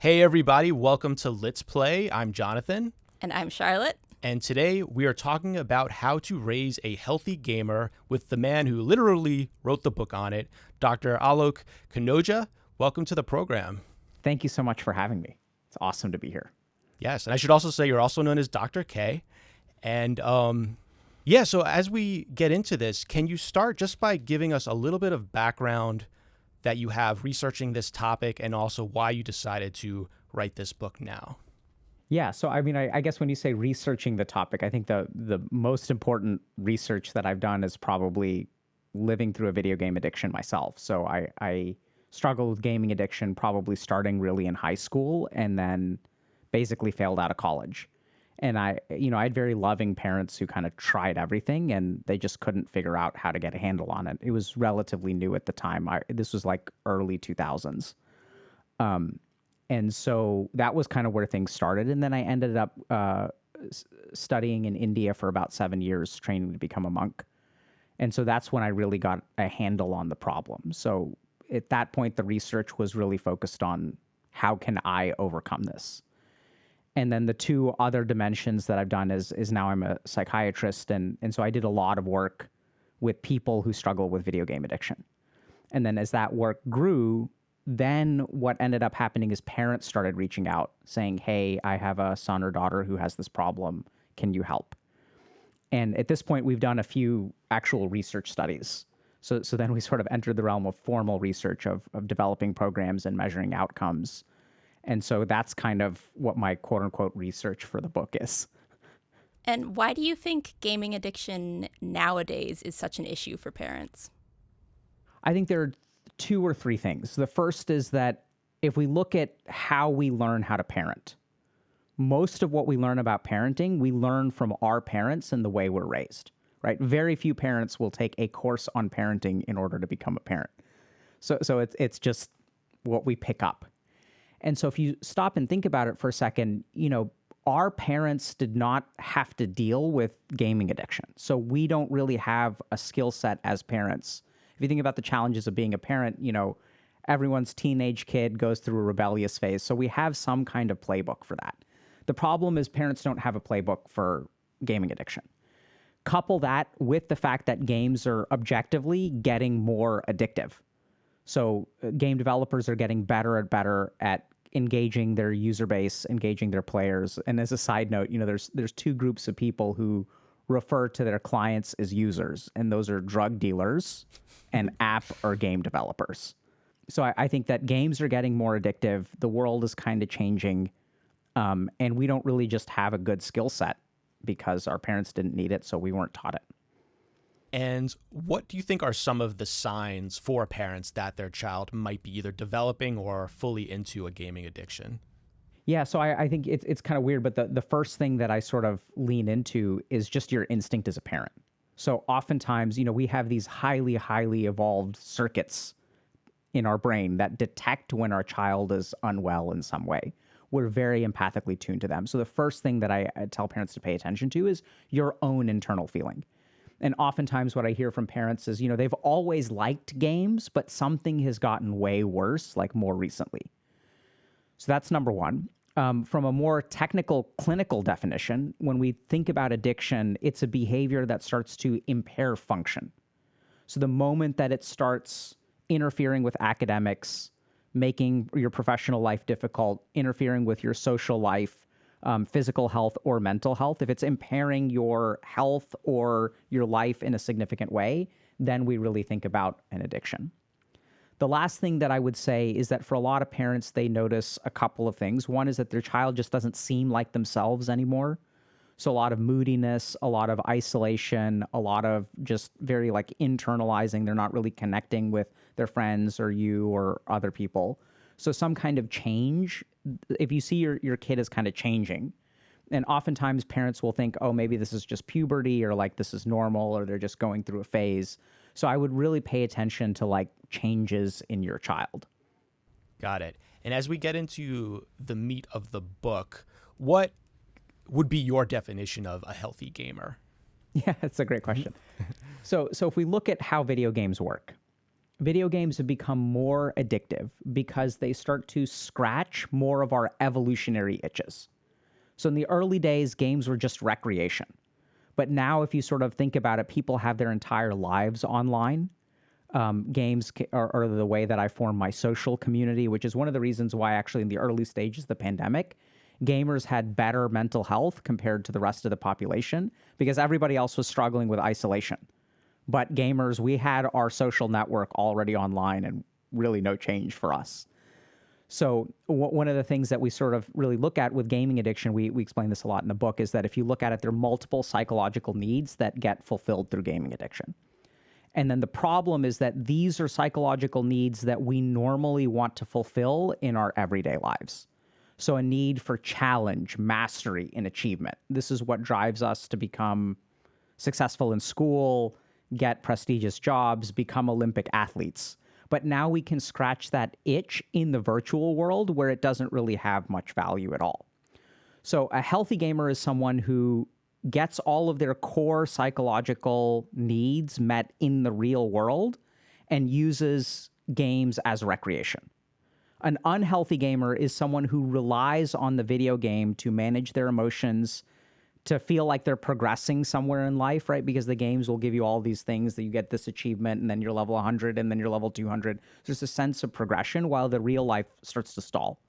Hey everybody, welcome to Let's Play. I'm Jonathan. And I'm Charlotte. And today we are talking about how to raise a healthy gamer with the man who literally wrote the book on it, Dr. Alok Kanojia. Welcome to the program. Thank you so much for having me. It's awesome to be here. Yes, and I should also say you're also known as Dr. K. And so as we get into this, can you start just by giving us a little bit of background that you have researching this topic and also why you decided to write this book now? Yeah, so I guess when you say researching the topic, I think the most important research that I've done is probably living through a video game addiction myself. So I struggled with gaming addiction probably starting really in high school and then basically failed out of college. And I had very loving parents who kind of tried everything and they just couldn't figure out how to get a handle on it. It was relatively new at the time. This was like early 2000s. And so that was kind of where things started. And then I ended up studying in India for about 7 years, training to become a monk. And so that's when I really got a handle on the problem. So at that point, the research was really focused on how can I overcome this? And then the two other dimensions that I've done is now I'm a psychiatrist. And so I did a lot of work with people who struggle with video game addiction. And then as that work grew, then what ended up happening is parents started reaching out saying, hey, I have a son or daughter who has this problem. Can you help? And at this point, we've done a few actual research studies. So then we sort of entered the realm of formal research of developing programs and measuring outcomes. And so that's kind of what my quote unquote research for the book is. And why do you think gaming addiction nowadays is such an issue for parents? I think there are two or three things. The first is that if we look at how we learn how to parent, most of what we learn about parenting, we learn from our parents and the way we're raised, right? Very few parents will take a course on parenting in order to become a parent. So it's just what we pick up. And so if you stop and think about it for a second, our parents did not have to deal with gaming addiction. So we don't really have a skill set as parents. If you think about the challenges of being a parent, everyone's teenage kid goes through a rebellious phase. So we have some kind of playbook for that. The problem is parents don't have a playbook for gaming addiction. Couple that with the fact that games are objectively getting more addictive. So game developers are getting better and better at engaging their user base, engaging their players. And as a side note, there's two groups of people who refer to their clients as users, and those are drug dealers and app or game developers. So I think that games are getting more addictive. The world is kind of changing, and we don't really just have a good skill set because our parents didn't need it, so we weren't taught it. And what do you think are some of the signs for parents that their child might be either developing or fully into a gaming addiction? Yeah, so I think it's kind of weird, but the first thing that I sort of lean into is just your instinct as a parent. So oftentimes, we have these highly, highly evolved circuits in our brain that detect when our child is unwell in some way. We're very empathically tuned to them. So the first thing that I tell parents to pay attention to is your own internal feeling. And oftentimes what I hear from parents is, they've always liked games, but something has gotten way worse, like more recently. So that's number one. From a more technical clinical definition, when we think about addiction, it's a behavior that starts to impair function. So the moment that it starts interfering with academics, making your professional life difficult, interfering with your social life, physical health or mental health, if it's impairing your health or your life in a significant way, then we really think about an addiction. The last thing that I would say is that for a lot of parents, they notice a couple of things. One is that their child just doesn't seem like themselves anymore. So a lot of moodiness, a lot of isolation, a lot of just very internalizing. They're not really connecting with their friends or you or other people. So some kind of change, if you see your kid is kind of changing, and oftentimes parents will think, oh, maybe this is just puberty or this is normal or they're just going through a phase. So I would really pay attention to changes in your child. Got it. And as we get into the meat of the book, what would be your definition of a healthy gamer? Yeah, that's a great question. So if we look at how video games work, Video games have become more addictive because they start to scratch more of our evolutionary itches. So in the early days, games were just recreation. But now, if you sort of think about it, people have their entire lives online. Games are the way that I form my social community, which is one of the reasons why actually in the early stages of the pandemic, gamers had better mental health compared to the rest of the population because everybody else was struggling with isolation. But gamers, we had our social network already online and really no change for us. So one of the things that we sort of really look at with gaming addiction, we explain this a lot in the book, is that if you look at it, there are multiple psychological needs that get fulfilled through gaming addiction. And then the problem is that these are psychological needs that we normally want to fulfill in our everyday lives. So a need for challenge, mastery, and achievement. This is what drives us to become successful in school, get prestigious jobs, become Olympic athletes. But now we can scratch that itch in the virtual world where it doesn't really have much value at all. So a healthy gamer is someone who gets all of their core psychological needs met in the real world and uses games as recreation. An unhealthy gamer is someone who relies on the video game to manage their emotions, to feel like they're progressing somewhere in life, right? Because the games will give you all these things that you get this achievement and then you're level 100 and then you're level 200. There's a sense of progression while the real life starts to stall.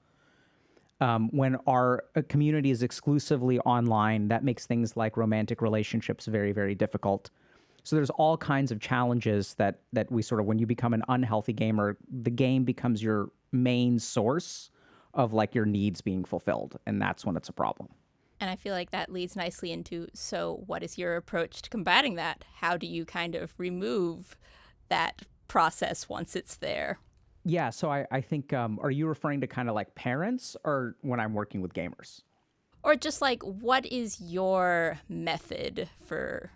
When our community is exclusively online, that makes things like romantic relationships very, very difficult. So there's all kinds of challenges that we sort of, when you become an unhealthy gamer, the game becomes your main source of like your needs being fulfilled. And that's when it's a problem. And I feel like that leads nicely into, so what is your approach to combating that? How do you kind of remove that process once it's there? Yeah, so I think, are you referring to kind of like parents or when I'm working with gamers? Or just like, what is your method for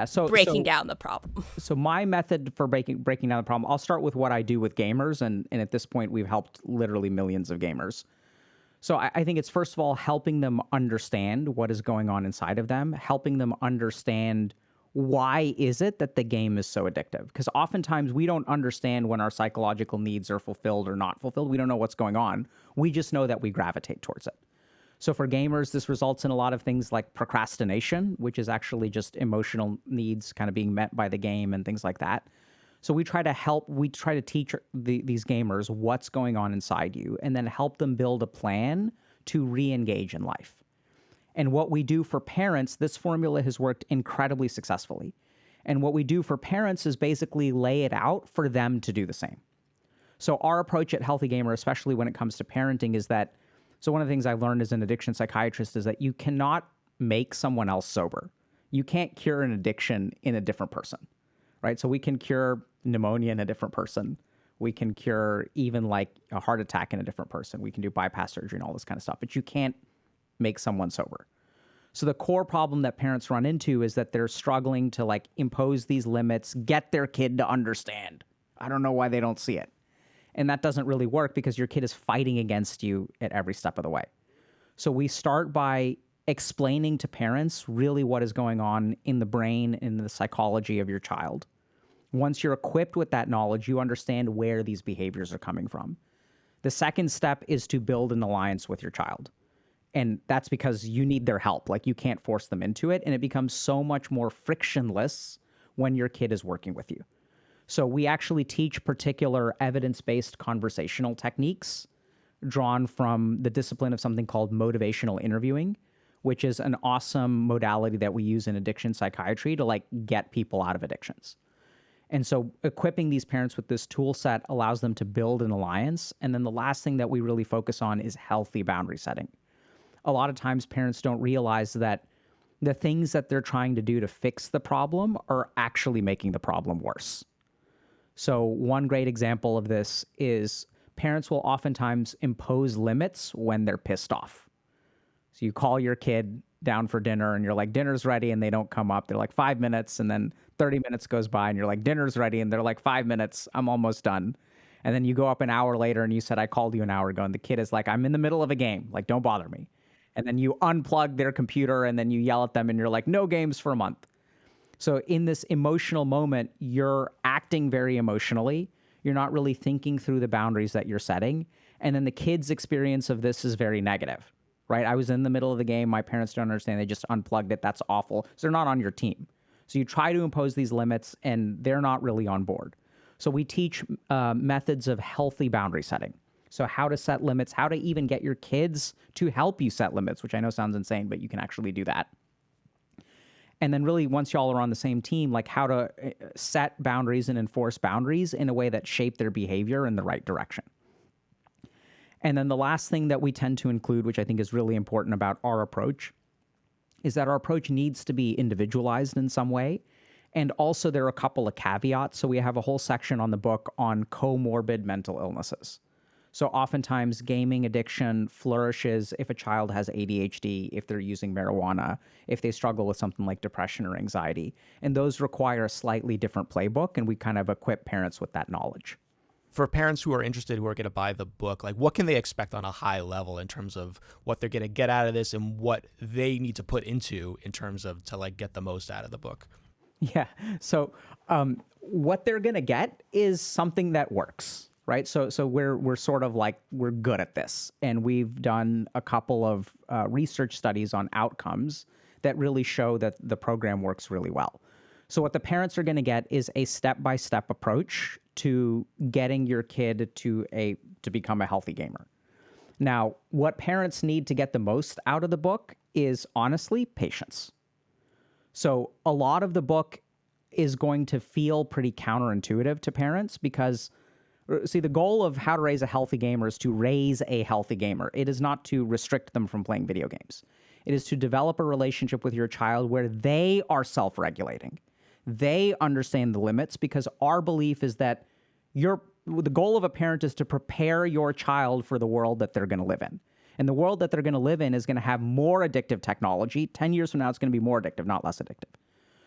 so breaking down the problem? So my method for breaking down the problem, I'll start with what I do with gamers. And at this point, we've helped literally millions of gamers. So I think it's, first of all, helping them understand what is going on inside of them, helping them understand why is it that the game is so addictive? Because oftentimes we don't understand when our psychological needs are fulfilled or not fulfilled. We don't know what's going on. We just know that we gravitate towards it. So for gamers, this results in a lot of things like procrastination, which is actually just emotional needs kind of being met by the game and things like that. So we try to teach these gamers what's going on inside you and then help them build a plan to re-engage in life. And what we do for parents, this formula has worked incredibly successfully. And what we do for parents is basically lay it out for them to do the same. So our approach at Healthy Gamer, especially when it comes to parenting, is that, so one of the things I learned as an addiction psychiatrist is that you cannot make someone else sober. You can't cure an addiction in a different person, right? So we can cure pneumonia in a different person. We can cure even like a heart attack in a different person. We can do bypass surgery and all this kind of stuff, but you can't make someone sober. So the core problem that parents run into is that they're struggling to like impose these limits, get their kid to understand. I don't know why they don't see it. And that doesn't really work because your kid is fighting against you at every step of the way. So we start by explaining to parents really what is going on in the brain and the psychology of your child. Once you're equipped with that knowledge, you understand where these behaviors are coming from. The second step is to build an alliance with your child. And that's because you need their help. Like you can't force them into it. And it becomes so much more frictionless when your kid is working with you. So we actually teach particular evidence-based conversational techniques drawn from the discipline of something called motivational interviewing, which is an awesome modality that we use in addiction psychiatry to like get people out of addictions. And so equipping these parents with this tool set allows them to build an alliance. And then the last thing that we really focus on is healthy boundary setting. A lot of times parents don't realize that the things that they're trying to do to fix the problem are actually making the problem worse. So one great example of this is parents will oftentimes impose limits when they're pissed off. So you call your kid down for dinner and you're like, dinner's ready, and they don't come up. They're like 5 minutes, and then 30 minutes goes by and you're like, dinner's ready, and they're like 5 minutes, I'm almost done. And then you go up an hour later and you said, I called you an hour ago, and the kid is like, I'm in the middle of a game, like don't bother me. And then you unplug their computer and then you yell at them and you're like, no games for a month. So in this emotional moment, you're acting very emotionally. You're not really thinking through the boundaries that you're setting. And then the kid's experience of this is very negative, right? I was in the middle of the game. My parents don't understand. They just unplugged it. That's awful. So they're not on your team. So you try to impose these limits, and they're not really on board. So we teach methods of healthy boundary setting. So how to set limits, how to even get your kids to help you set limits, which I know sounds insane, but you can actually do that. And then really, once y'all are on the same team, like how to set boundaries and enforce boundaries in a way that shape their behavior in the right direction. And then the last thing that we tend to include, which I think is really important about our approach, is that our approach needs to be individualized in some way. And also there are a couple of caveats. So we have a whole section on the book on comorbid mental illnesses. So oftentimes gaming addiction flourishes if a child has ADHD, if they're using marijuana, if they struggle with something like depression or anxiety. And those require a slightly different playbook, and we kind of equip parents with that knowledge. For parents who are interested, who are going to buy the book, like what can they expect on a high level in terms of what they're going to get out of this and what they need to put into in terms of to like get the most out of the book? Yeah. So what they're going to get is something that works, right? So we're sort of like, we're good at this. And we've done a couple of research studies on outcomes that really show that the program works really well. So what the parents are going to get is a step-by-step approach to getting your kid to become a healthy gamer. Now, what parents need to get the most out of the book is honestly patience. So a lot of the book is going to feel pretty counterintuitive to parents because, see, the goal of How to Raise a Healthy Gamer is to raise a healthy gamer. It is not to restrict them from playing video games. It is to develop a relationship with your child where they are self-regulating. They understand the limits, because our belief is that the goal of a parent is to prepare your child for the world that they're going to live in. And the world that they're going to live in is going to have more addictive technology. 10 years from now, it's going to be more addictive, not less addictive.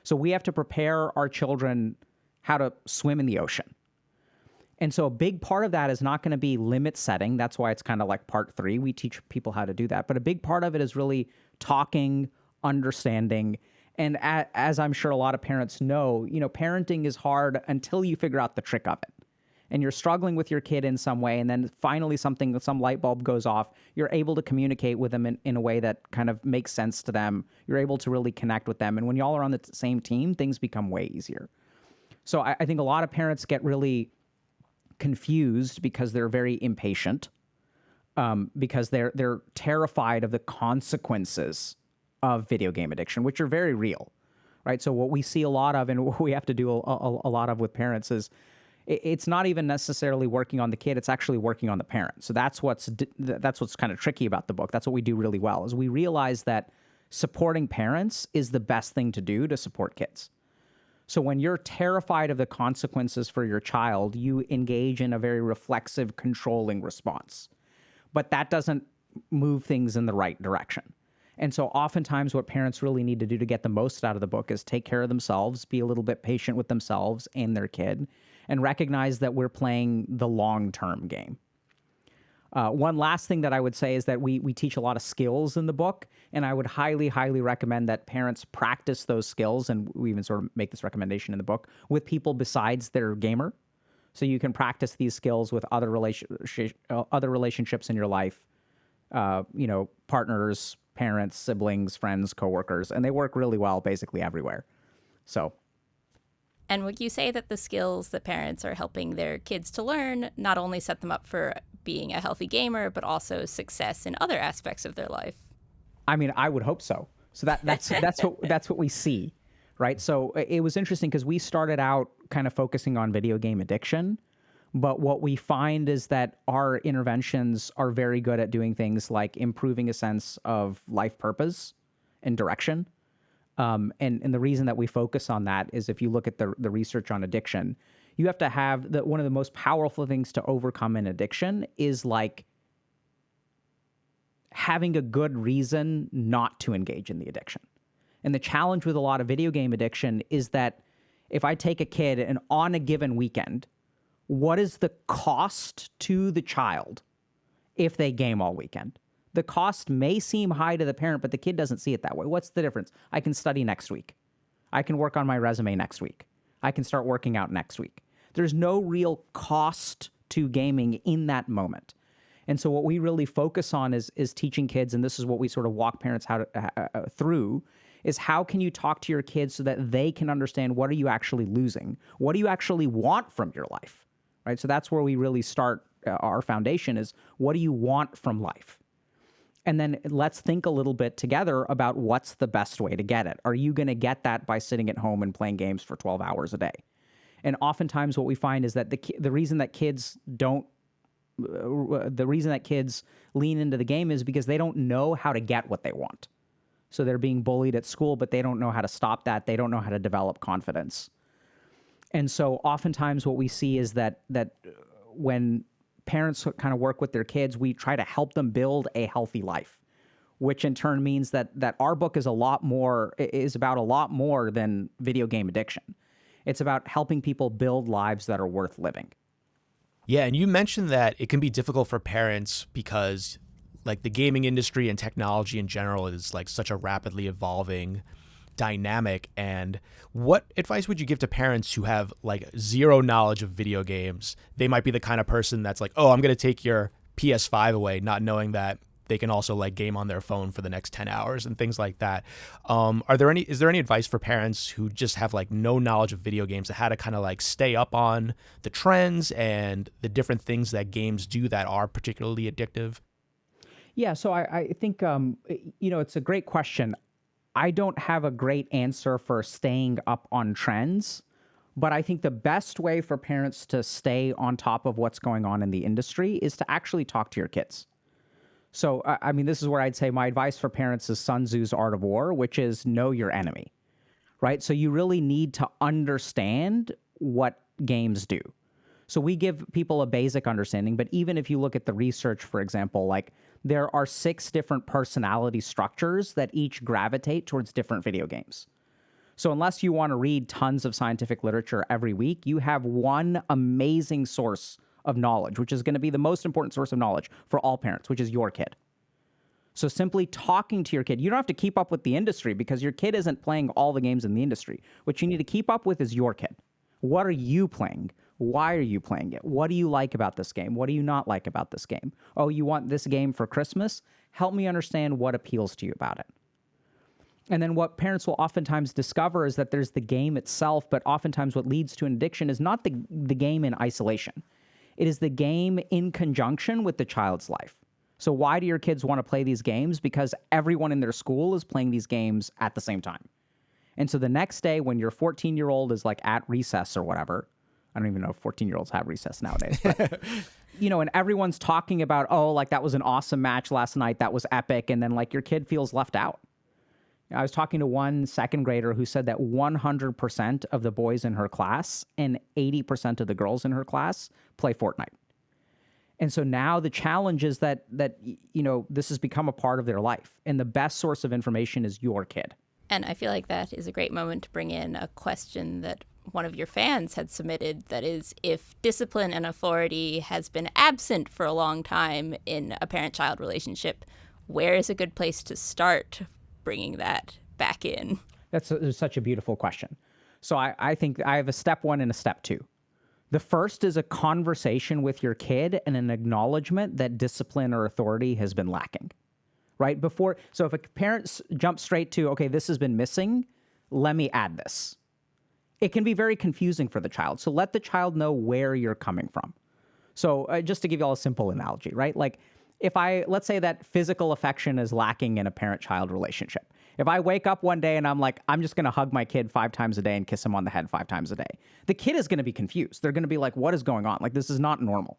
So we have to prepare our children how to swim in the ocean. And so a big part of that is not going to be limit setting. That's why it's kind of like part 3. We teach people how to do that. But a big part of it is really talking, understanding. And as I'm sure a lot of parents know, parenting is hard until you figure out the trick of it. And you're struggling with your kid in some way, and then finally some light bulb goes off. You're able to communicate with them in a way that kind of makes sense to them. You're able to really connect with them. And when y'all are on the same team, things become way easier. So I think a lot of parents get really confused because they're very impatient, because they're terrified of the consequences of video game addiction, which are very real, right? So what we see a lot of, and what we have to do a lot of with parents, is it's not even necessarily working on the kid; it's actually working on the parent. So that's what's kind of tricky about the book. That's what we do really well, is we realize that supporting parents is the best thing to do to support kids. So when you're terrified of the consequences for your child, you engage in a very reflexive, controlling response. But that doesn't move things in the right direction. And so oftentimes what parents really need to do to get the most out of the book is take care of themselves, be a little bit patient with themselves and their kid, and recognize that we're playing the long-term game. One last thing that I would say is that we teach a lot of skills in the book, and I would highly, highly recommend that parents practice those skills, and we even sort of make this recommendation in the book, with people besides their gamer. So you can practice these skills with other relationships in your life, partners, parents, siblings, friends, coworkers, and they work really well basically everywhere. So. And would you say that the skills that parents are helping their kids to learn not only set them up for being a healthy gamer, but also success in other aspects of their life? I mean, I would hope so. So that's what we see, right? So it was interesting because we started out kind of focusing on video game addiction, but what we find is that our interventions are very good at doing things like improving a sense of life purpose and direction. And the reason that we focus on that is if you look at the research on addiction, you have to have one of the most powerful things to overcome an addiction is like having a good reason not to engage in the addiction. And the challenge with a lot of video game addiction is that if I take a kid and on a given weekend, what is the cost to the child if they game all weekend? The cost may seem high to the parent, but the kid doesn't see it that way. What's the difference? I can study next week. I can work on my resume next week. I can start working out next week. There's no real cost to gaming in that moment. And so what we really focus on is teaching kids, and this is what we sort of walk parents through, is how can you talk to your kids so that they can understand what are you actually losing? What do you actually want from your life, right? So that's where we really start our foundation is what do you want from life? And then let's think a little bit together about what's the best way to get it. Are you going to get that by sitting at home and playing games for 12 hours a day? And oftentimes what we find is that the reason that kids lean into the game is because they don't know how to get what they want. So they're being bullied at school, but they don't know how to stop that. They don't know how to develop confidence. And so oftentimes what we see is that when parents kind of work with their kids, we try to help them build a healthy life, which in turn means that our book is about a lot more than video game addiction. It's about helping people build lives that are worth living. Yeah, and you mentioned that it can be difficult for parents because like the gaming industry and technology in general is like such a rapidly evolving dynamic. And what advice would you give to parents who have like zero knowledge of video games? They might be the kind of person that's like, oh, I'm going to take your PS5 away, not knowing that they can also like game on their phone for the next 10 hours and things like that. Is there any advice for parents who just have like no knowledge of video games that how to kind of like stay up on the trends and the different things that games do that are particularly addictive? Yeah, so I think, it's a great question. I don't have a great answer for staying up on trends, but I think the best way for parents to stay on top of what's going on in the industry is to actually talk to your kids. So, this is where I'd say my advice for parents is Sun Tzu's Art of War, which is know your enemy, right? So you really need to understand what games do. So we give people a basic understanding, but even if you look at the research, for example, like there are 6 different personality structures that each gravitate towards different video games. So unless you want to read tons of scientific literature every week, you have one amazing source of knowledge, which is going to be the most important source of knowledge for all parents, which is your kid. So simply talking to your kid, you don't have to keep up with the industry because your kid isn't playing all the games in the industry. What you need to keep up with is your kid. What are you playing? Why are you playing it? What do you like about this game? What do you not like about this game? Oh, you want this game for Christmas? Help me understand what appeals to you about it. And then what parents will oftentimes discover is that there's the game itself, but oftentimes what leads to an addiction is not the game in isolation. It is the game in conjunction with the child's life. So why do your kids want to play these games? Because everyone in their school is playing these games at the same time. And so the next day when your 14-year-old is like at recess or whatever, I don't even know if 14-year-olds have recess nowadays, but, and everyone's talking about, oh, like that was an awesome match last night. That was epic. And then like your kid feels left out. I was talking to one second grader who said that 100% of the boys in her class and 80% of the girls in her class play Fortnite. And so now the challenge is that this has become a part of their life. And the best source of information is your kid. And I feel like that is a great moment to bring in a question that one of your fans had submitted, that is, if discipline and authority has been absent for a long time in a parent-child relationship, where is a good place to start bringing that back in? That's such a beautiful question. So I think I have a step 1 and a step 2. The first is a conversation with your kid and an acknowledgement that discipline or authority has been lacking, right? So if a parent jumps straight to, okay, this has been missing, let me add this. It can be very confusing for the child. So let the child know where you're coming from. So just to give you all a simple analogy, right? Like let's say that physical affection is lacking in a parent-child relationship. If I wake up one day and I'm like, I'm just going to hug my kid 5 times a day and kiss him on the head 5 times a day, the kid is going to be confused. They're going to be like, what is going on? Like, this is not normal.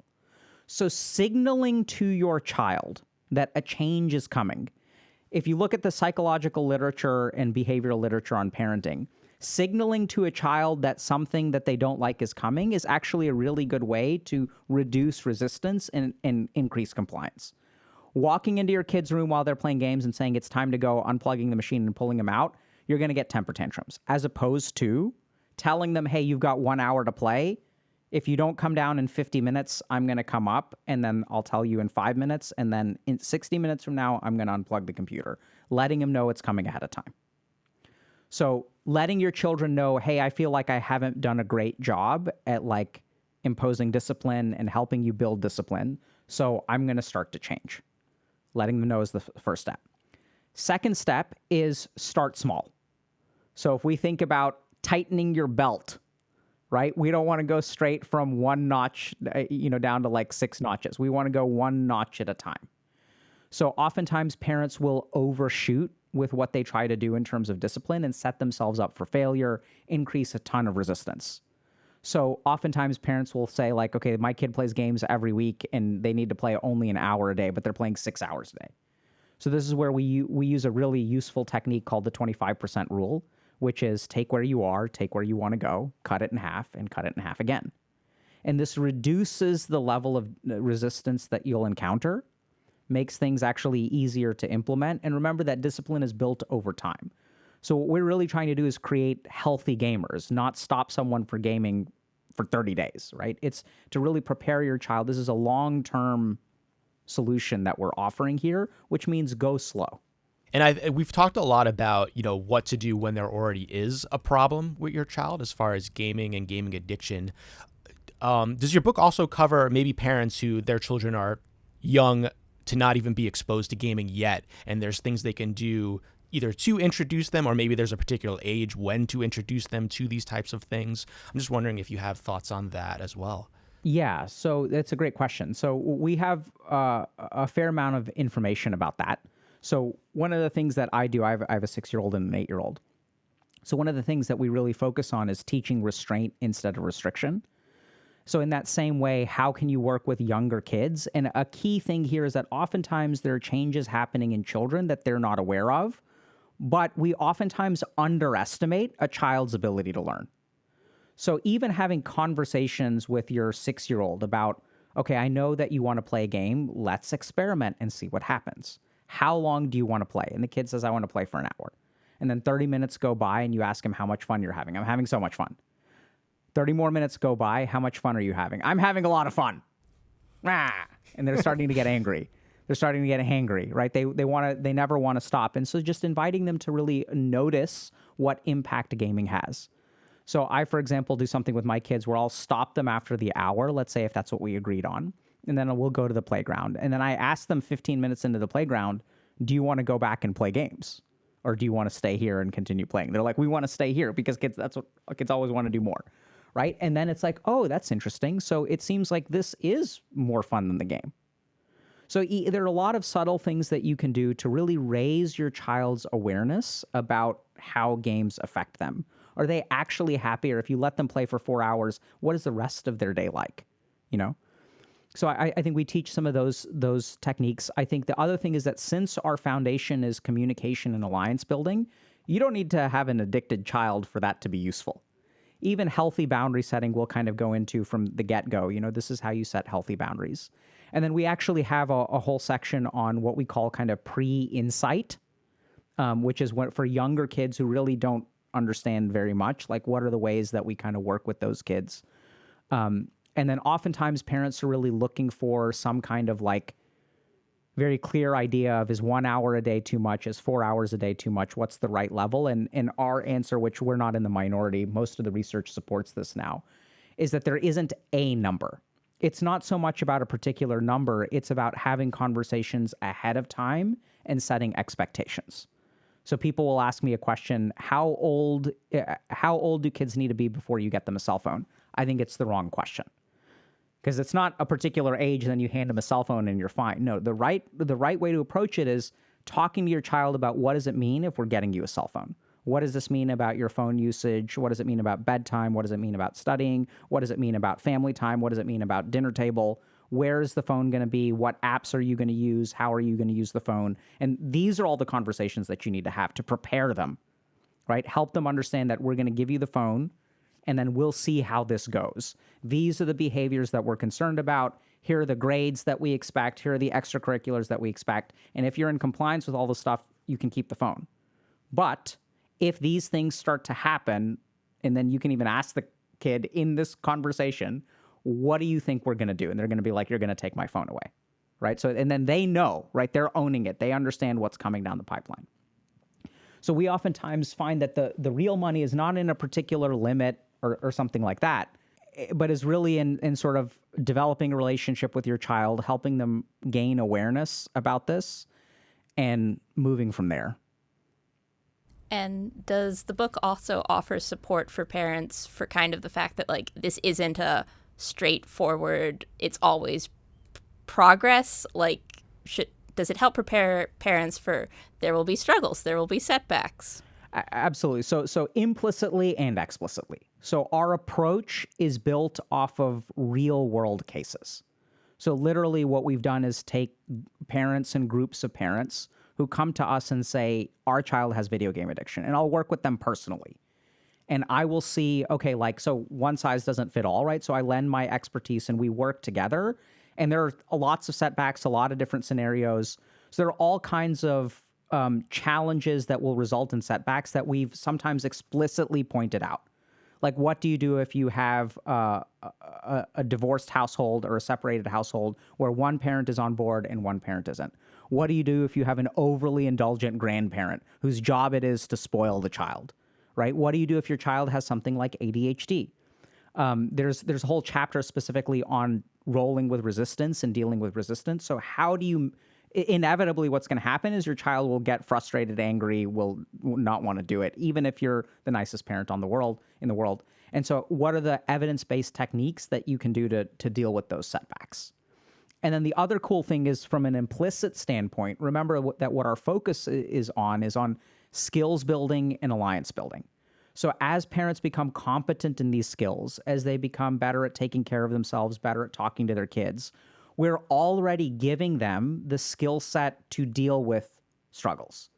So signaling to your child that a change is coming. If you look at the psychological literature and behavioral literature on parenting, signaling to a child that something that they don't like is coming is actually a really good way to reduce resistance and increase compliance. Walking into your kid's room while they're playing games and saying it's time to go, unplugging the machine and pulling them out, you're going to get temper tantrums. As opposed to telling them, hey, you've got 1 hour to play. If you don't come down in 50 minutes, I'm going to come up and then I'll tell you in 5 minutes. And then in 60 minutes from now, I'm going to unplug the computer, letting them know it's coming ahead of time. So letting your children know, hey, I feel like I haven't done a great job at like imposing discipline and helping you build discipline. So I'm going to start to change. Letting them know is the first step. Second step is start small. So if we think about tightening your belt, right? We don't want to go straight from one notch, down to like 6 notches. We want to go one notch at a time. So oftentimes parents will overshoot with what they try to do in terms of discipline and set themselves up for failure, increase a ton of resistance. So oftentimes parents will say like, okay, my kid plays games every week and they need to play only an hour a day, but they're playing 6 hours a day. So this is where we use a really useful technique called the 25% rule, which is take where you are, take where you want to go, cut it in half, and cut it in half again. And this reduces the level of resistance that you'll encounter, makes things actually easier to implement. And remember that discipline is built over time. So what we're really trying to do is create healthy gamers, not stop someone from gaming for 30 days, right? It's to really prepare your child. This is a long-term solution that we're offering here, which means go slow. And we've talked a lot about, what to do when there already is a problem with your child as far as gaming and gaming addiction. Does your book also cover maybe parents who their children are young to not even be exposed to gaming yet, and there's things they can do either to introduce them or maybe there's a particular age when to introduce them to these types of things? I'm just wondering if you have thoughts on that as well. Yeah, so that's a great question. So we have a fair amount of information about that. So one of the things that I do, I have a 6-year-old and an 8-year-old. So one of the things that we really focus on is teaching restraint instead of restriction. So in that same way, how can you work with younger kids? And a key thing here is that oftentimes there are changes happening in children that they're not aware of, but we oftentimes underestimate a child's ability to learn. So even having conversations with your 6-year-old about, okay, I know that you want to play a game. Let's experiment and see what happens. How long do you want to play? And the kid says, I want to play for an hour. And then 30 minutes go by and you ask him how much fun you're having. I'm having so much fun. 30 more minutes go by. How much fun are you having? I'm having a lot of fun. And they're starting to get angry. They're starting to get hangry, right? They never want to stop. And so just inviting them to really notice what impact gaming has. So I, for example, do something with my kids where I'll stop them after the hour, let's say if that's what we agreed on, and then we'll go to the playground. And then I ask them 15 minutes into the playground, do you want to go back and play games? Or do you want to stay here and continue playing? They're like, we want to stay here because that's what kids always want to do more, right? And then it's like, oh, that's interesting. So it seems like this is more fun than the game. So there are a lot of subtle things that you can do to really raise your child's awareness about how games affect them. Are they actually happy? Or if you let them play for 4 hours, what is the rest of their day like? So I think we teach some of those techniques. I think the other thing is that since our foundation is communication and alliance building, you don't need to have an addicted child for that to be useful. Even healthy boundary setting we'll kind of go into from the get-go. This is how you set healthy boundaries. And then we actually have a whole section on what we call kind of pre-insight, which is for younger kids who really don't understand very much, like what are the ways that we kind of work with those kids. And then oftentimes parents are really looking for some kind of like very clear idea of is 1 hour a day too much? Is 4 hours a day too much? What's the right level? And our answer, which we're not in the minority, most of the research supports this now, is that there isn't a number. It's not so much about a particular number. It's about having conversations ahead of time and setting expectations. So people will ask me a question, how old do kids need to be before you get them a cell phone? I think it's the wrong question. Because it's not a particular age and then you hand them a cell phone and you're fine. No, the right way to approach it is talking to your child about what does it mean if we're getting you a cell phone? What does this mean about your phone usage? What does it mean about bedtime? What does it mean about studying? What does it mean about family time? What does it mean about dinner table? Where is the phone going to be? What apps are you going to use? How are you going to use the phone? And these are all the conversations that you need to have to prepare them, right? Help them understand that we're going to give you the phone and then we'll see how this goes. These are the behaviors that we're concerned about. Here are the grades that we expect. Here are the extracurriculars that we expect. And if you're in compliance with all the stuff, you can keep the phone. But if these things start to happen, and then you can even ask the kid in this conversation, what do you think we're going to do? And they're going to be like, you're going to take my phone away, right? So, and then they know, right? They're owning it. They understand what's coming down the pipeline. So we oftentimes find that the real money is not in a particular limit or something like that, but is really in sort of developing a relationship with your child, helping them gain awareness about this, and moving from there. And does the book also offer support for parents for kind of the fact that, like, this isn't a straightforward, it's always progress? Like, does it help prepare parents for there will be struggles, there will be setbacks? Absolutely. So implicitly and explicitly. So our approach is built off of real world cases. So literally what we've done is take parents and groups of parents who come to us and say, our child has video game addiction, and I'll work with them personally. And I will see, okay, like, so one size doesn't fit all, right? So I lend my expertise and we work together. And there are lots of setbacks, a lot of different scenarios. So there are all kinds of challenges that will result in setbacks that we've sometimes explicitly pointed out. Like, what do you do if you have a divorced household or a separated household where one parent is on board and one parent isn't? What do you do if you have an overly indulgent grandparent whose job it is to spoil the child, right? What do you do if your child has something like ADHD? There's a whole chapter specifically on rolling with resistance and dealing with resistance. So how do you... Inevitably, what's going to happen is your child will get frustrated, angry, will not want to do it, even if you're the nicest parent in the world. And so what are the evidence-based techniques that you can do to deal with those setbacks? And then the other cool thing is, from an implicit standpoint, remember that what our focus is on skills building and alliance building. So as parents become competent in these skills, as they become better at taking care of themselves, better at talking to their kids, we're already giving them the skill set to deal with struggles.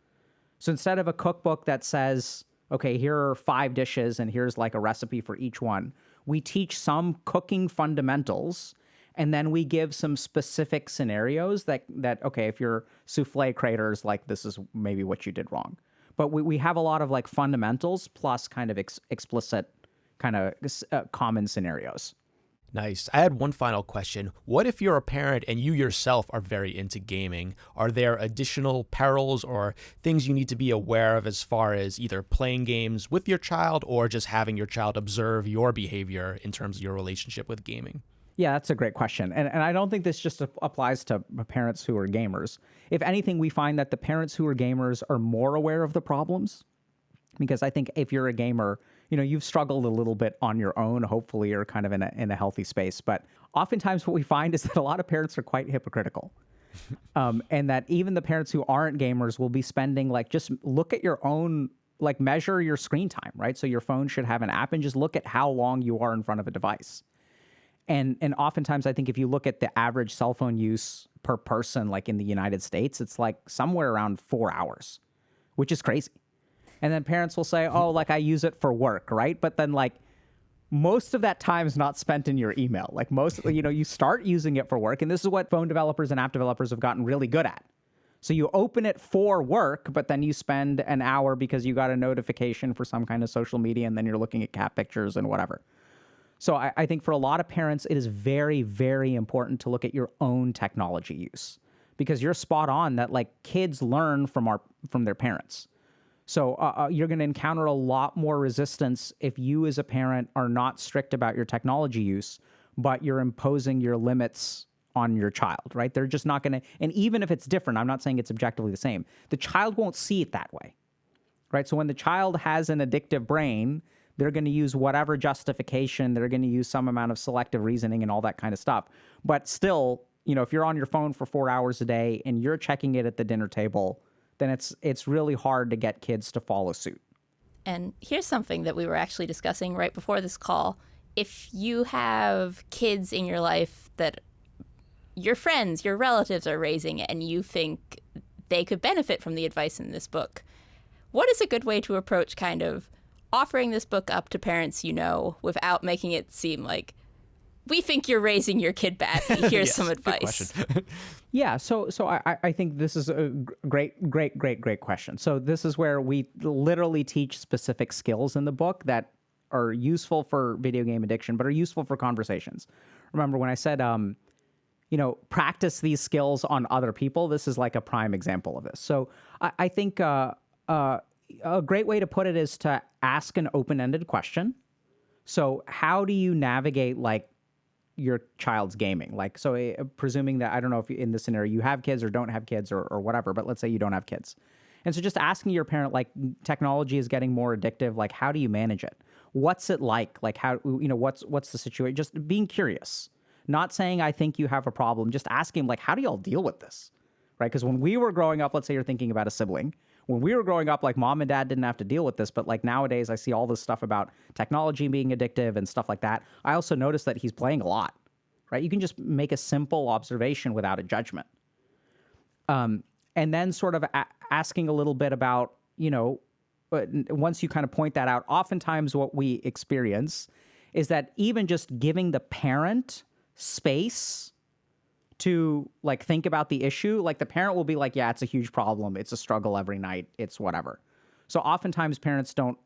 So instead of a cookbook that says, okay, here are 5 dishes and here's like a recipe for each one, we teach some cooking fundamentals, and then we give some specific scenarios that okay, if you're souffle craters, like, this is maybe what you did wrong. But we have a lot of like fundamentals plus kind of explicit kind of common scenarios. Nice. I had one final question. What if you're a parent and you yourself are very into gaming? Are there additional perils or things you need to be aware of as far as either playing games with your child or just having your child observe your behavior in terms of your relationship with gaming? Yeah, that's a great question. And I don't think this just applies to parents who are gamers. If anything, we find that the parents who are gamers are more aware of the problems, because I think if you're a gamer, you've struggled a little bit on your own, hopefully, or kind of in a healthy space. But oftentimes what we find is that a lot of parents are quite hypocritical. And that even the parents who aren't gamers will be spending, like, just look at your own, like, measure your screen time, right? So your phone should have an app, and just look at how long you are in front of a device. And oftentimes, I think if you look at the average cell phone use per person, like in the United States, it's like somewhere around 4 hours, which is crazy. And then parents will say, oh, like, I use it for work, right? But then, like, most of that time is not spent in your email. Like, you start using it for work. And this is what phone developers and app developers have gotten really good at. So you open it for work, but then you spend an hour because you got a notification for some kind of social media, and then you're looking at cat pictures and whatever. So I think for a lot of parents, it is very, very important to look at your own technology use, because you're spot on that, like, kids learn from their parents. So you're going to encounter a lot more resistance if you as a parent are not strict about your technology use, but you're imposing your limits on your child, right? They're just not going to, and even if it's different, I'm not saying it's objectively the same, the child won't see it that way, right? So when the child has an addictive brain, they're going to use whatever justification, they're going to use some amount of selective reasoning and all that kind of stuff. But still, if you're on your phone for 4 hours a day and you're checking it at the dinner table, then it's really hard to get kids to follow suit. And here's something that we were actually discussing right before this call. If you have kids in your life that your friends, your relatives are raising, and you think they could benefit from the advice in this book, what is a good way to approach kind of offering this book up to parents without making it seem like, we think you're raising your kid badly, here's Yes, some advice? Yeah, so I think this is a great question. So this is where we literally teach specific skills in the book that are useful for video game addiction, but are useful for conversations. Remember when I said, practice these skills on other people? This is like a prime example of this. So I think a great way to put it is to ask an open-ended question. So how do you navigate like your child's gaming? Like, so presuming that, I don't know if in this scenario you have kids or don't have kids or whatever, but let's say you don't have kids. And so just asking your parent, like, technology is getting more addictive. Like, how do you manage it? What's it like? Like, how, what's the situation? Just being curious, not saying, I think you have a problem. Just asking, like, how do y'all deal with this? Right? Because when we were growing up, let's say you're thinking about a sibling. When we were growing up, like, mom and dad didn't have to deal with this. But like nowadays, I see all this stuff about technology being addictive and stuff like that. I also noticed that he's playing a lot, right? You can just make a simple observation without a judgment. And then sort of asking a little bit about, once you kind of point that out, oftentimes what we experience is that even just giving the parent space to like think about the issue, like the parent will be like, yeah, it's a huge problem. It's a struggle every night. It's whatever. So oftentimes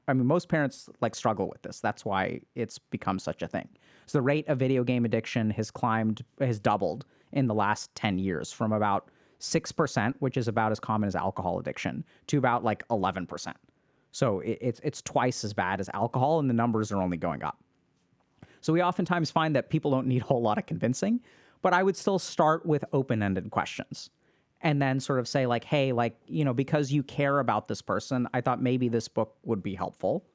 most parents like struggle with this. That's why it's become such a thing. So the rate of video game addiction has doubled in the last 10 years from about 6%, which is about as common as alcohol addiction, to about like 11%. So it's twice as bad as alcohol, and the numbers are only going up. So we oftentimes find that people don't need a whole lot of convincing, but I would still start with open-ended questions and then sort of say like, hey, like, because you care about this person, I thought maybe this book would be helpful.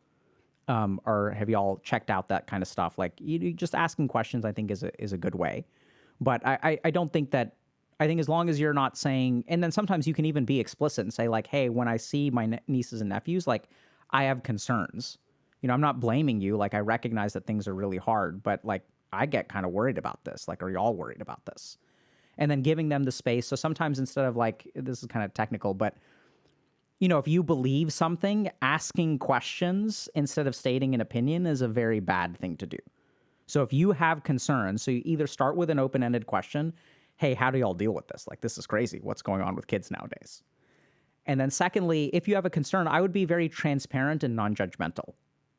Or have y'all checked out that kind of stuff? Like, just asking questions, I think is a good way. But I don't think that, I think as long as you're not saying, and then sometimes you can even be explicit and say like, hey, when I see my nieces and nephews, like, I have concerns. I'm not blaming you. Like, I recognize that things are really hard, but like, I get kind of worried about this. Like, are y'all worried about this? And then giving them the space. So sometimes instead of like, this is kind of technical, but if you believe something, asking questions instead of stating an opinion is a very bad thing to do. So if you have concerns, so you either start with an open-ended question, hey, how do y'all deal with this? Like, this is crazy. What's going on with kids nowadays? And then secondly, if you have a concern, I would be very transparent and non-judgmental.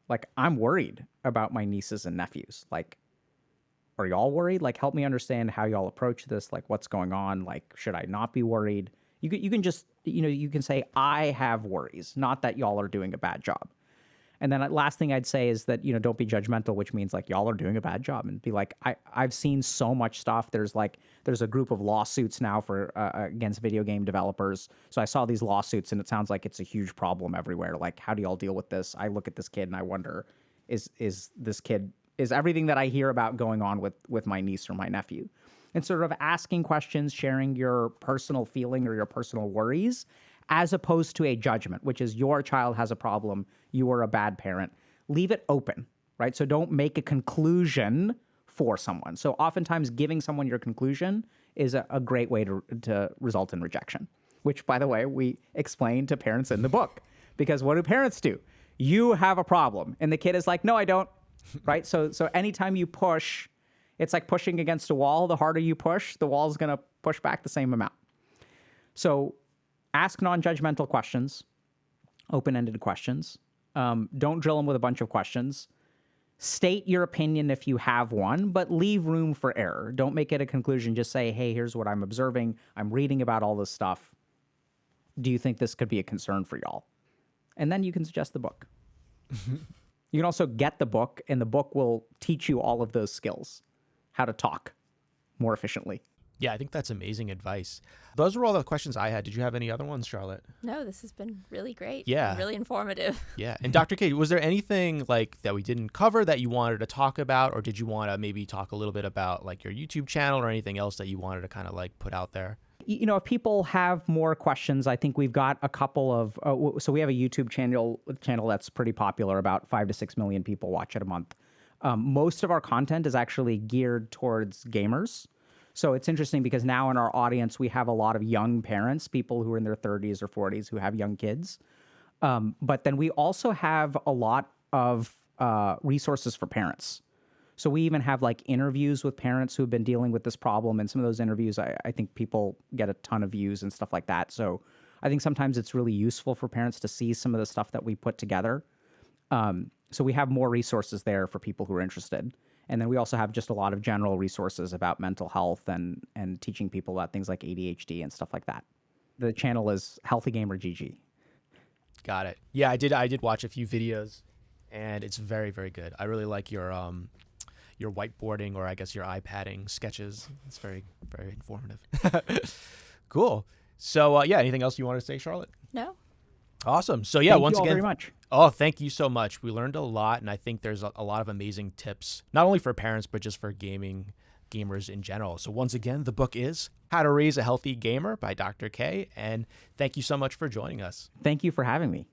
Like, I'm worried about my nieces and nephews. Like, are y'all worried? Like, help me understand how y'all approach this. Like, what's going on? Like, should I not be worried? You can just, you can say, I have worries, not that y'all are doing a bad job. And then last thing I'd say is that, don't be judgmental, which means like y'all are doing a bad job, and be like, I've seen so much stuff. There's a group of lawsuits now for against video game developers. So I saw these lawsuits and it sounds like it's a huge problem everywhere. Like, how do y'all deal with this? I look at this kid and I wonder, is everything that I hear about going on with my niece or my nephew? And sort of asking questions, sharing your personal feeling or your personal worries, as opposed to a judgment, which is your child has a problem, you are a bad parent. Leave it open, right? So don't make a conclusion for someone. So oftentimes giving someone your conclusion is a great way to result in rejection, which, by the way, we explain to parents in the book. Because what do parents do? You have a problem. And the kid is like, no, I don't, right? So anytime you push, it's like pushing against a wall. The harder you push, the wall is going to push back the same amount. So ask non-judgmental questions, open-ended questions. Don't drill them with a bunch of questions. State your opinion if you have one, but leave room for error. Don't make it a conclusion. Just say, hey, here's what I'm observing. I'm reading about all this stuff. Do you think this could be a concern for y'all? And then you can suggest the book. You can also get the book, and the book will teach you all of those skills, how to talk more efficiently. Yeah, I think that's amazing advice. Those were all the questions I had. Did you have any other ones, Charlotte? No, this has been really great. Yeah. Really informative. Yeah. And Dr. K, was there anything like that we didn't cover that you wanted to talk about, or did you want to maybe talk a little bit about like your YouTube channel or anything else that you wanted to kind of like put out there? If people have more questions, I think we've got a couple of, so we have a YouTube channel that's pretty popular. About 5 to 6 million people watch it a month. Most of our content is actually geared towards gamers. So it's interesting because now in our audience, we have a lot of young parents, people who are in their 30s or 40s who have young kids. But then we also have a lot of resources for parents. So we even have like interviews with parents who have been dealing with this problem. And some of those interviews, I think people get a ton of views and stuff like that. So I think sometimes it's really useful for parents to see some of the stuff that we put together. So we have more resources there for people who are interested. And then we also have just a lot of general resources about mental health and teaching people about things like ADHD and stuff like that. The channel is HealthyGamerGG. Got it. Yeah, I did watch a few videos, and it's very, very good. I really like your whiteboarding, or I guess your iPadding sketches. It's very, very informative. Cool. So yeah, anything else you want to say, Charlotte? No. Awesome. So yeah, Thank once you all again, very much. oh, thank you so much. We learned a lot, and I think there's a lot of amazing tips, not only for parents, but just for gamers in general. So once again, the book is How to Raise a Healthy Gamer by Dr. K, and thank you so much for joining us. Thank you for having me.